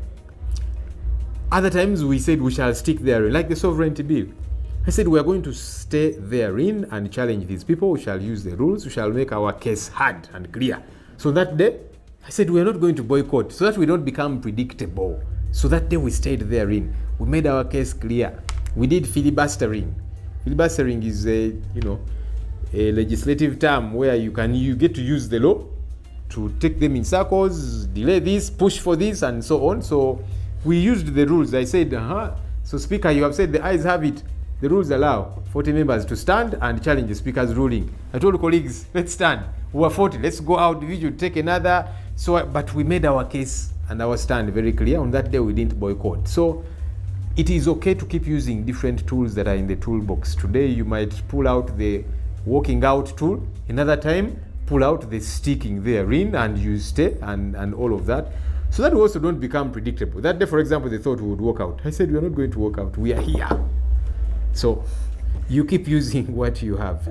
Other times we said we shall stick therein, like the sovereignty bill. I said we are going to stay therein and challenge these people. We shall use the rules. We shall make our case hard and clear. So that day, I said we are not going to boycott, so that we don't become predictable. So that day we stayed therein. We made our case clear. We did filibustering. Filibustering is a legislative term where you get to use the law to take them in circles, delay this, push for this, and so on. So we used the rules. I said, so Speaker, you have said the ayes have it. The rules allow 40 members to stand and challenge the Speaker's ruling. I told colleagues, let's stand. We were 40, let's go out, we should take another. But we made our case and our stand very clear. On that day, we didn't boycott. So it is okay to keep using different tools that are in the toolbox. Today, you might pull out the walking out tool. Another time, pull out the sticking therein and you stay and all of that. So that we also don't become predictable. That day, for example, they thought we would walk out. I said, we are not going to walk out. We are here. So you keep using what you have.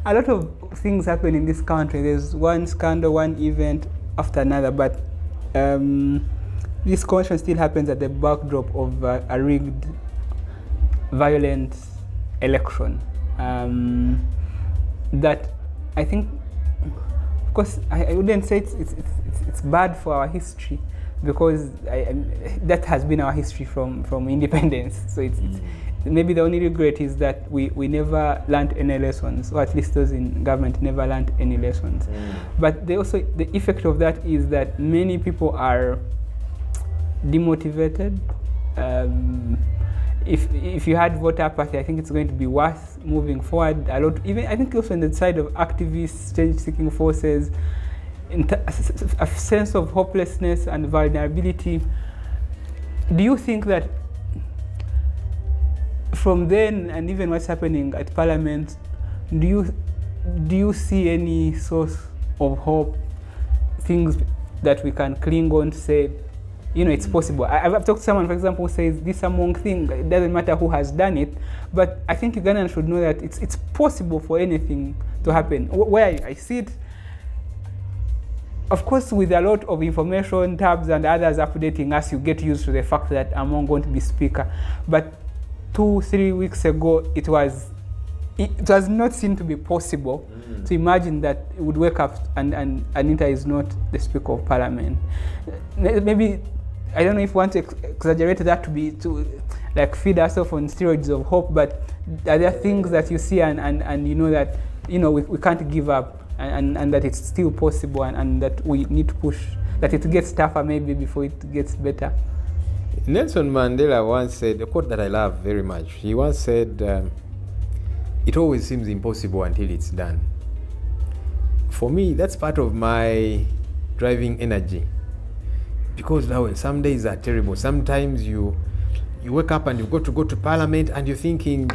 A lot of things happen in this country. There's one scandal, one event after another, but this corruption still happens at the backdrop of a rigged, violent election. That I think, of course, I wouldn't say it's bad for our history, because that has been our history from independence. So it's maybe the only regret is that we never learned any lessons, or at least those in government never learned any lessons. But the effect of that is that many people are demotivated. If you had voter apathy, I think it's going to be worse moving forward. Even I think also on the side of activists, change-seeking forces, a sense of hopelessness and vulnerability. Do you think that from then and even what's happening at Parliament, do you see any source of hope, things that we can cling on to say, it's possible? I've talked to someone, for example, who says this Among thing, it doesn't matter who has done it, but I think Ugandans should know that it's possible for anything to happen. Where I see it, of course, with a lot of information, tabs and others updating us, you get used to the fact that Among going to be speaker. But 2-3 weeks ago, it was not seen to be possible to imagine that it would wake up and Anita is not the Speaker of Parliament. Maybe, I don't know if we want to exaggerate that to like feed ourselves on steroids of hope, but are there things that you see and you know that we can't give up and that it's still possible and that we need to push, that it gets tougher maybe before it gets better? Nelson Mandela once said, a quote that I love very much. He once said, it always seems impossible until it's done. For me, that's part of my driving energy. Because now some days are terrible. Sometimes you wake up and you've got to go to Parliament and you're thinking,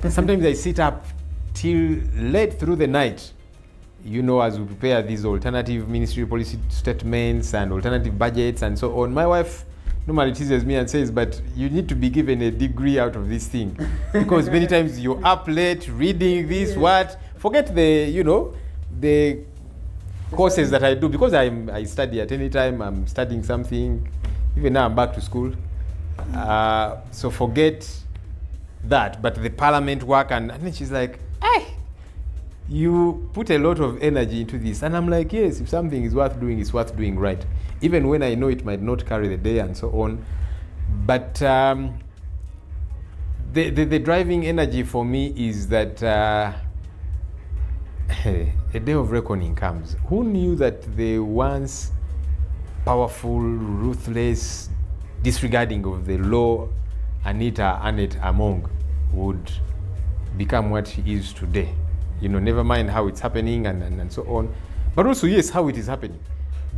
Sometimes I sit up till late through the night, as we prepare these alternative ministry policy statements and alternative budgets and so on. My wife normally teases me and says, but you need to be given a degree out of this thing. Because many times you're up late reading this, what? Forget the courses that I do, because I study at any time. I'm studying something. Even now I'm back to school. So forget that. But the parliament work, and then she's like, hey, you put a lot of energy into this. And I'm like, yes, if something is worth doing, it's worth doing right. Even when I know it might not carry the day and so on. But the driving energy for me is that a day of reckoning comes. Who knew that the once powerful, ruthless, disregarding of the law Anita Annette Among would become what she is today? Never mind how it's happening and so on. But also, yes, how it is happening.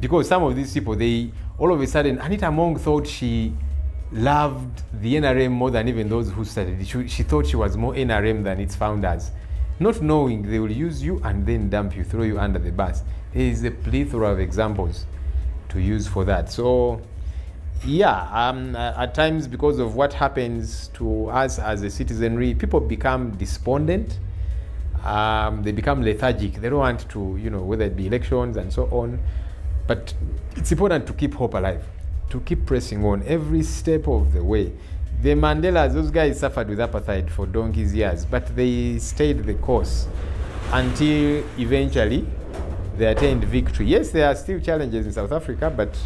Because some of these people, they all of a sudden, Anita Among thought she loved the NRM more than even those who started it. She thought she was more NRM than its founders. Not knowing they will use you and then dump you, throw you under the bus. There is a plethora of examples to use for that. So, yeah, at times because of what happens to us as a citizenry, people become despondent. They become lethargic. They don't want to, whether it be elections and so on. But it's important to keep hope alive, to keep pressing on every step of the way. The Mandelas, those guys suffered with apartheid for donkey's years, but they stayed the course until eventually they attained victory. Yes, there are still challenges in South Africa, but,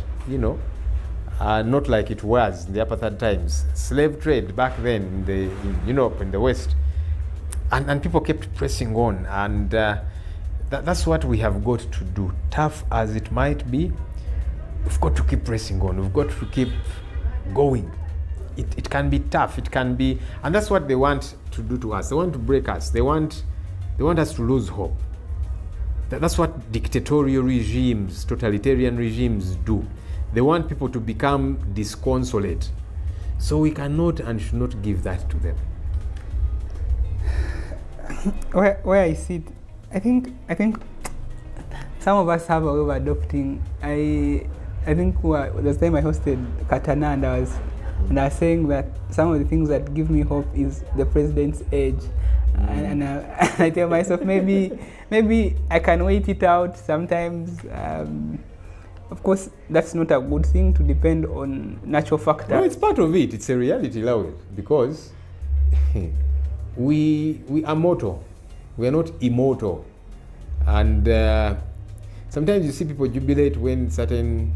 not like it was in the apartheid times. Slave trade back then in Europe and the West. And people kept pressing on. And that's what we have got to do. Tough as it might be, we've got to keep pressing on. We've got to keep going. It can be tough. It can be, and that's what they want to do to us. They want to break us. They want us to lose hope. That's what dictatorial regimes, totalitarian regimes do. They want people to become disconsolate. So we cannot and should not give that to them. Where I see it, I think some of us have a way of adopting. I think the time I hosted Katana, and I was saying that some of the things that give me hope is the president's age, and I tell myself maybe I can wait it out sometimes. Of course, that's not a good thing to depend on natural factors. No, it's part of it. It's a reality, Lawel, because we are mortal. We are not immortal. And sometimes you see people jubilate when certain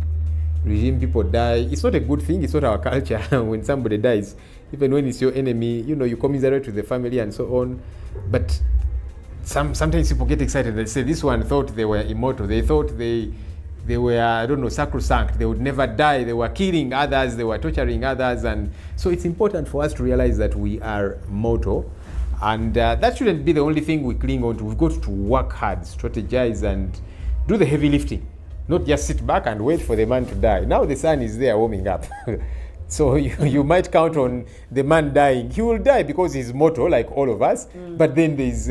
regime people die. It's not a good thing. It's not our culture when somebody dies. Even when it's your enemy, you commiserate with the family and so on. But sometimes people get excited. They say this one thought they were immortal. They thought they were, sacrosanct. They would never die. They were killing others. They were torturing others. And so it's important for us to realize that we are mortal. And that shouldn't be the only thing we cling on to. We've got to work hard, strategize, and do the heavy lifting. Not just sit back and wait for the man to die. Now the sun is there warming up. So you might count on the man dying. He will die because he's mortal, like all of us. But then there's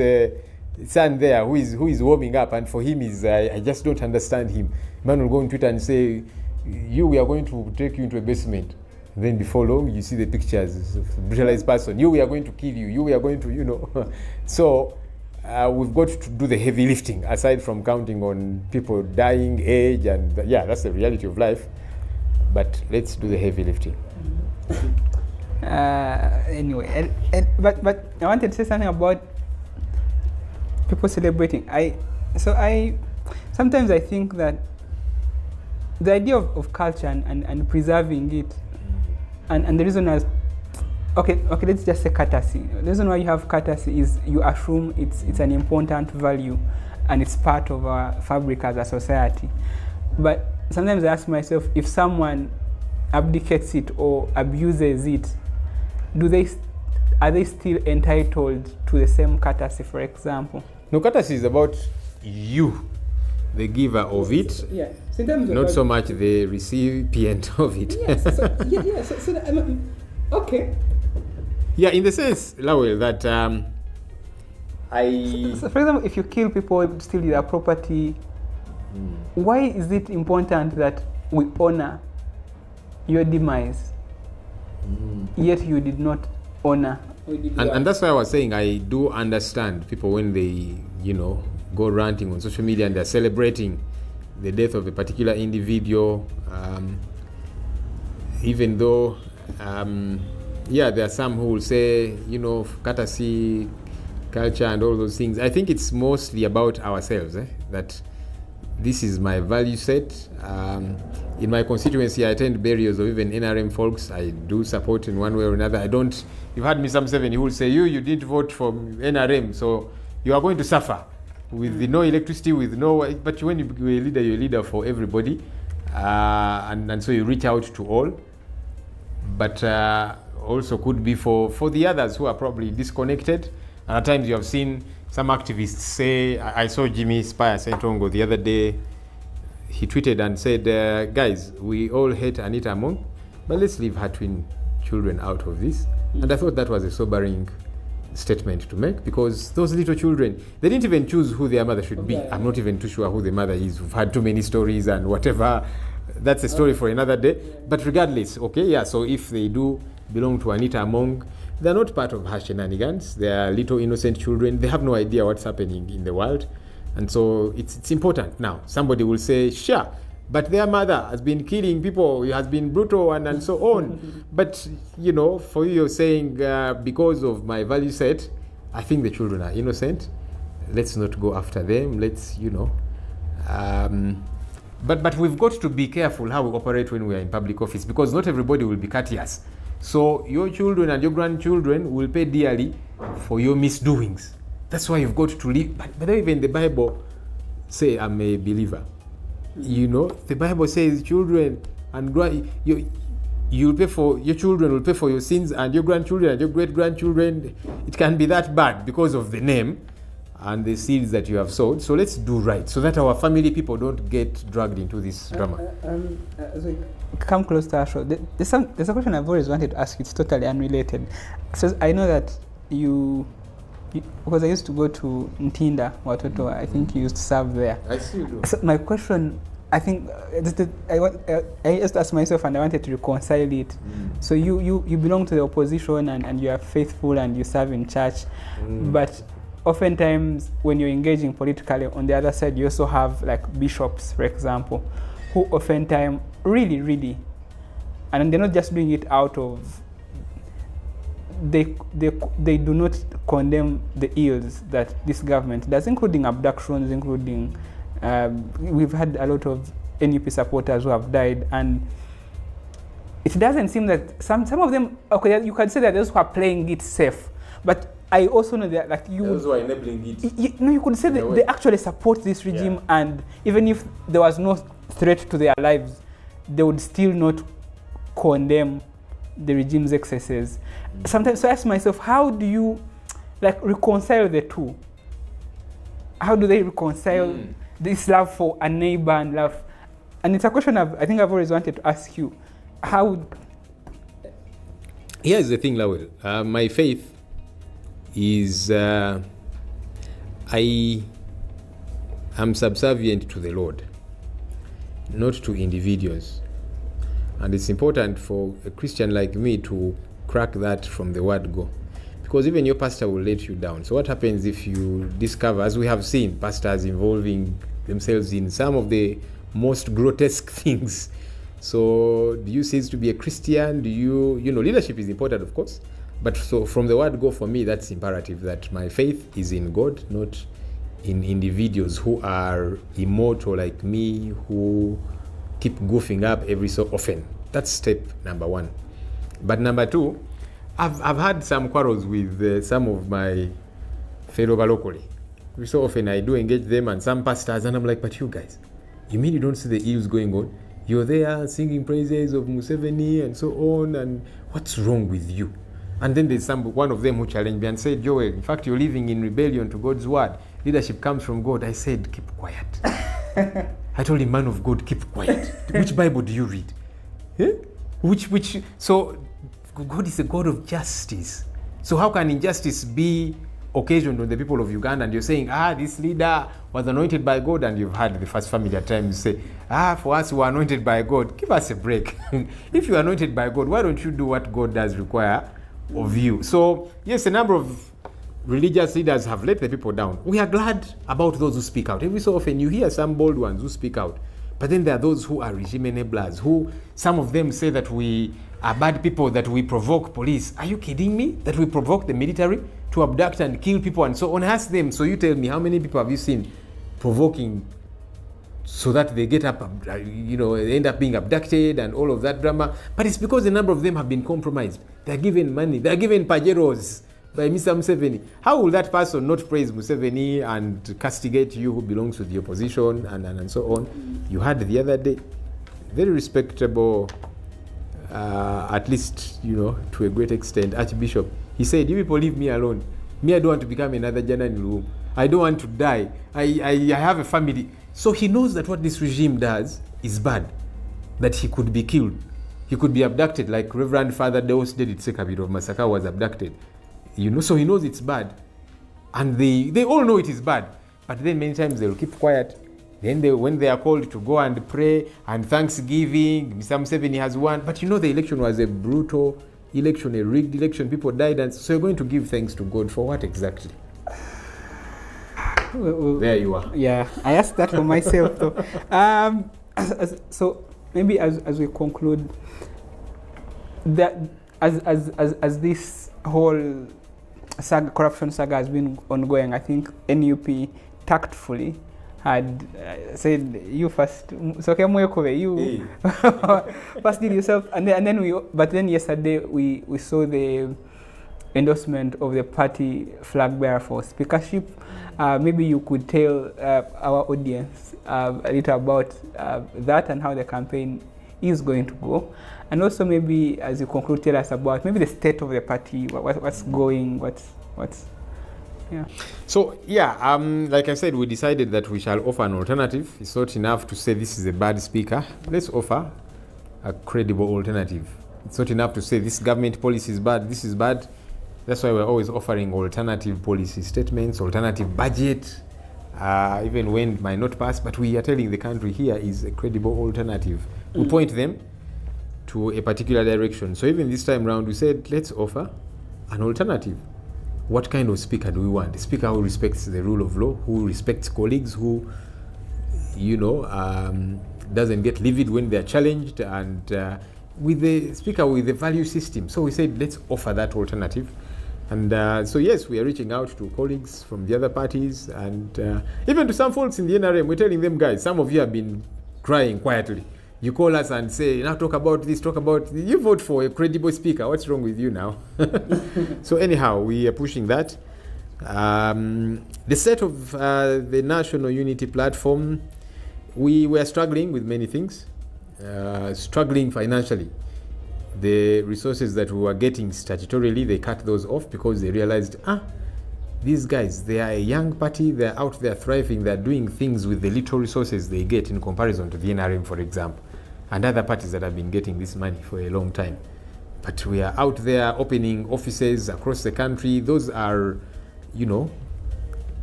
son there who is warming up, and for him I just don't understand him. Man will go on Twitter and say, we are going to take you into a basement. Then before long, you see the pictures of a brutalized person. We are going to kill you. We are going to, So we've got to do the heavy lifting, aside from counting on people dying, age, and that's the reality of life. But let's do the heavy lifting. Anyway, but I wanted to say something about people celebrating. Sometimes I think that the idea of culture and preserving it, and the reason is, okay, let's just say courtesy. The reason why you have courtesy is you assume it's an important value and it's part of our fabric as a society. But sometimes I ask myself, if someone abdicates it or abuses it, are they still entitled to the same courtesy, for example? No, courtesy is about you, the giver of it, not so much the recipient of it. Yes, okay. Yeah, in the sense, Lawel, that So for example, if you kill people, steal their property, why is it important that we honor your demise, yet you did not honor. And that's why I was saying I do understand people when they, go ranting on social media and they're celebrating the death of a particular individual, even though, there are some who will say, courtesy, culture and all those things. I think it's mostly about ourselves, that this is my value set. In my constituency, I attend burials of even NRM folks. I do support in one way or another. You've had me some 7 who will say, you didn't vote for NRM, so you are going to suffer with no electricity, with no, but when you're a leader for everybody. And so you reach out to all. But also could be for the others who are probably disconnected. And at times you have seen some activists say, I saw Jimmy Spire Sentongo the other day, he tweeted and said, guys, we all hate Anita Among, but let's leave her twin children out of this. And I thought that was a sobering statement to make, because those little children, they didn't even choose who their mother should be. I'm not even too sure who the mother is. We've had too many stories and whatever. That's a story for another day. But regardless, so if they do belong to Anita Among, they're not part of her shenanigans. They are little innocent children. They have no idea what's happening in the world. And so it's important. Now, somebody will say, sure, but their mother has been killing people, has been brutal and so on. But, for you, you're saying, because of my value set, I think the children are innocent. Let's not go after them. Let's, But we've got to be careful how we operate when we are in public office, because not everybody will be courteous. So your children and your grandchildren will pay dearly for your misdoings. That's why you've got to live. But even the Bible say, I'm a believer. The Bible says children and you'll pay for, your children will pay for your sins, and your grandchildren and your great-grandchildren, it can be that bad because of the name and the seeds that you have sowed. So let's do right, so that our family people don't get dragged into this drama. Come close to Asho. There's a question I've always wanted to ask. It's totally unrelated. So I know that you because I used to go to Ntinda, Watoto. I think you used to serve there. I still do. So my question, I think, I just asked myself, and I wanted to reconcile it. So you belong to the opposition, and you are faithful, and you serve in church, but oftentimes when you're engaging politically, on the other side, you also have like bishops, for example, who oftentimes really, and they're not just doing it out of, they do not condemn the ills that this government does, including abductions, including, we've had a lot of NUP supporters who have died, and it doesn't seem that some of them, okay, you can say that those who are playing it safe, but I also know that, like, those who are enabling it. You could say that they actually support this regime, and even if there was no threat to their lives, they would still not condemn the regime's excesses. Sometimes I ask myself, how do you reconcile the two? How do they reconcile this love for a neighbor and love? And it's a question I think I've always wanted to ask you. How? Here's the thing, Lawel. My faith is I am subservient to the Lord, not to individuals. And it's important for a Christian like me to crack that from the word go, because even your pastor will let you down. So what happens if you discover, as we have seen, pastors involving themselves in some of the most grotesque things? So do you cease to be a Christian? Do you leadership is important, of course, but so from the word go, for me, that's imperative, that my faith is in God, not in individuals who are immortal like me, who keep goofing up every so often. That's step number one. But number two, I've had some quarrels with some of my fellow locally. So often I do engage them and some pastors, and I'm like, but you guys, you mean you don't see the ills going on? You're there singing praises of Museveni and so on, and what's wrong with you? And then there's one of them who challenged me and said, Joel, in fact, you're living in rebellion to God's word. Leadership comes from God. I said, keep quiet. I told him, man of God, keep quiet. Which Bible do you read? So God is a God of justice. So how can injustice be occasioned on the people of Uganda, and you're saying, this leader was anointed by God, and you've had the first family at times say, for us who are anointed by God, give us a break. If you're anointed by God, why don't you do what God does require of you? So, yes, a number of religious leaders have let the people down. We are glad about those who speak out. Every so often you hear some bold ones who speak out, but then there are those who are regime enablers, who some of them say that we are bad people, that we provoke police. Are you kidding me? That we provoke the military to abduct and kill people and so on? Ask them. So you tell me, how many people have you seen provoking so that they get up, end up being abducted and all of that drama? But it's because a number of them have been compromised. They're given money. They're given pajeros by Mr. Museveni. How will that person not praise Museveni and castigate you who belongs to the opposition and so on? You had the other day, very respectable, at least, to a great extent, Archbishop. He said, you people leave me alone. Me, I don't want to become another Jana in Luum. I don't want to die. I have a family. So he knows that what this regime does is bad, that he could be killed. He could be abducted, like Reverend Father Deus Dedit Sekabit of Masaka was abducted. So he knows it's bad. And they all know it is bad. But then many times they'll keep quiet. Then when they are called to go and pray and Thanksgiving, Mr. Museveni has won. But the election was a brutal election, a rigged election. People died. And so you're going to give thanks to God for what exactly? There you are. Yeah, I asked that for myself though. So maybe as we conclude, that as this whole corruption saga has been ongoing, I think NUP tactfully had said, you first, so you first did yourself, and then yesterday we saw the endorsement of the party flag bearer for speakership. Maybe you could tell our audience a little about that and how the campaign is going to go, and also maybe as you conclude, tell us about maybe the state of the party, what's going, what's yeah. So like I said, we decided that we shall offer an alternative. It's not enough to say this is a bad speaker. Let's offer a credible alternative. It's not enough to say this government policy is bad, this is bad. That's why we're always offering alternative policy statements, alternative budget, even when it might not pass, but we are telling the country here is a credible alternative. We point them to a particular direction. So even this time round, we said, let's offer an alternative. What kind of speaker do we want? A speaker who respects the rule of law, who respects colleagues, who, doesn't get livid when they're challenged, and with the speaker with the value system. So we said, let's offer that alternative. And so yes, we are reaching out to colleagues from the other parties, and even to some folks in the NRM. We're telling them, guys, some of you have been crying quietly. You call us and say, now talk about this, talk about this. You vote for a credible speaker. What's wrong with you now? So anyhow, we are pushing that. The set of the National Unity Platform, we were struggling with many things, struggling financially. The resources that we were getting statutorily, they cut those off because they realized, these guys, they are a young party, they're out there thriving, they're doing things with the little resources they get in comparison to the NRM, for example, and other parties that have been getting this money for a long time. But we are out there opening offices across the country. Those are,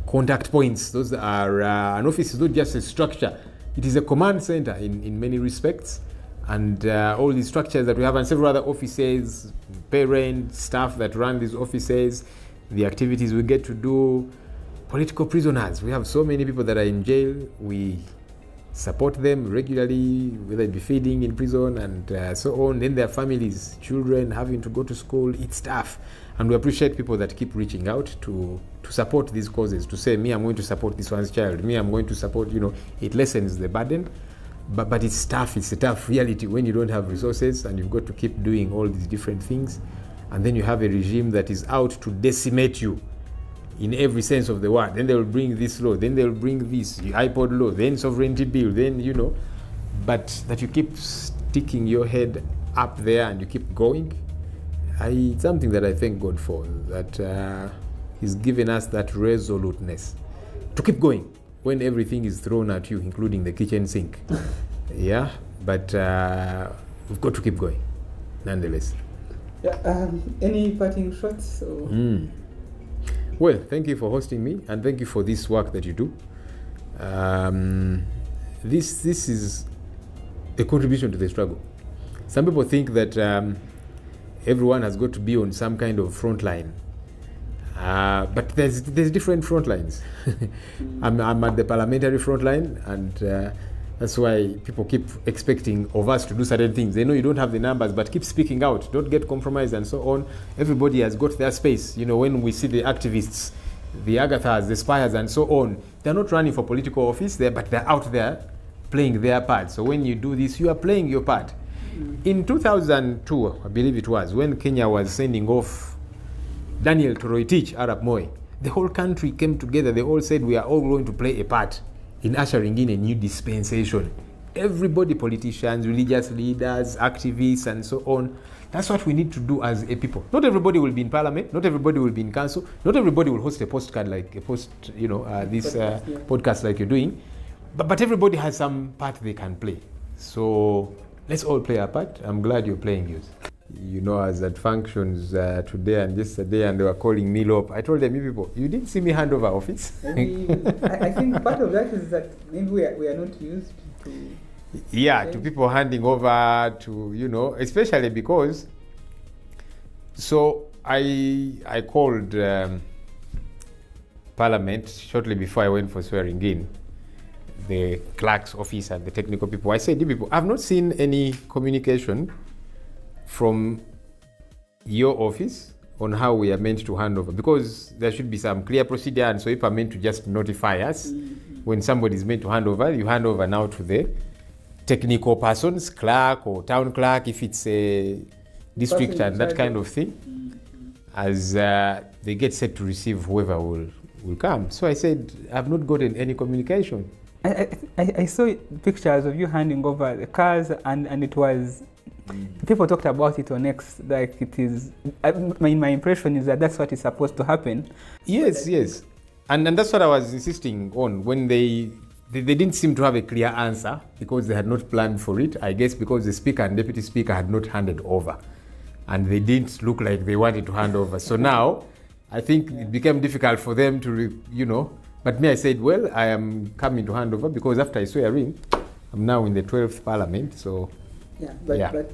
contact points. Those are, an office is not just a structure. It is a command center in many respects. And all these structures that we have, and several other offices, parents, staff that run these offices, the activities we get to do, political prisoners. We have so many people that are in jail. We support them regularly, whether it be feeding in prison and so on. Then their families, children having to go to school, it's tough. And we appreciate people that keep reaching out to support these causes, to say, me, I'm going to support this one's child. Me, I'm going to support, it lessens the burden. But it's tough. It's a tough reality when you don't have resources and you've got to keep doing all these different things. And then you have a regime that is out to decimate you in every sense of the word. Then they will bring this law, then they will bring this, the iPod law, then sovereignty bill, then, but that you keep sticking your head up there and you keep going. It's something that I thank God for, that He's given us that resoluteness to keep going when everything is thrown at you, including the kitchen sink. Yeah, but we've got to keep going, nonetheless. Yeah, any parting shots? Well, thank you for hosting me, and thank you for this work that you do. This is a contribution to the struggle. Some people think that everyone has got to be on some kind of front line. But there's different front lines. I'm at the parliamentary front line, and that's why people keep expecting of us to do certain things. They know you don't have the numbers, but keep speaking out. Don't get compromised and so on. Everybody has got their space. You know, when we see the activists, the Agathas, the Spires, and so on, they're not running for political office there, but they're out there playing their part. So when you do this, you are playing your part. In 2002, I believe it was, when Kenya was sending off Daniel Toroitich Arap Moi, the whole country came together. They all said we are all going to play a part in ushering in a new dispensation. Everybody, politicians, religious leaders, activists, and so on. That's what we need to do as a people. Not everybody will be in parliament. Not everybody will be in council. Not everybody will host a podcast like podcast like you're doing. But everybody has some part they can play. So let's all play our part. I'm glad you're playing yours. You know, I was at functions today and yesterday, and they were calling me Lop. I told them, you people, you didn't see me hand over office. I think part of that is that maybe we are not used to... Yeah, to people handing over to, you know, especially because... So I called Parliament shortly before I went for swearing in, the clerk's office and the technical people. I said, you people, I've not seen any communication from your office on how we are meant to hand over, because there should be some clear procedure. And so if I'm meant to just notify us when somebody is meant to hand over, you hand over now to the technical persons, clerk or town clerk, if it's a district and that kind of thing, as they get set to receive whoever will come. So I said, I've not gotten any communication. I saw pictures of you handing over the cars, and it was... People talked about it on X, like it is... My impression is that that's what is supposed to happen. Yes. And that's what I was insisting on when they didn't seem to have a clear answer, because they had not planned for it. I guess because the speaker and deputy speaker had not handed over, and they didn't look like they wanted to hand over. So now I think it became difficult for them to, but me, I said, well, I am coming to hand over, because after I swear in, I'm now in the 12th parliament. So but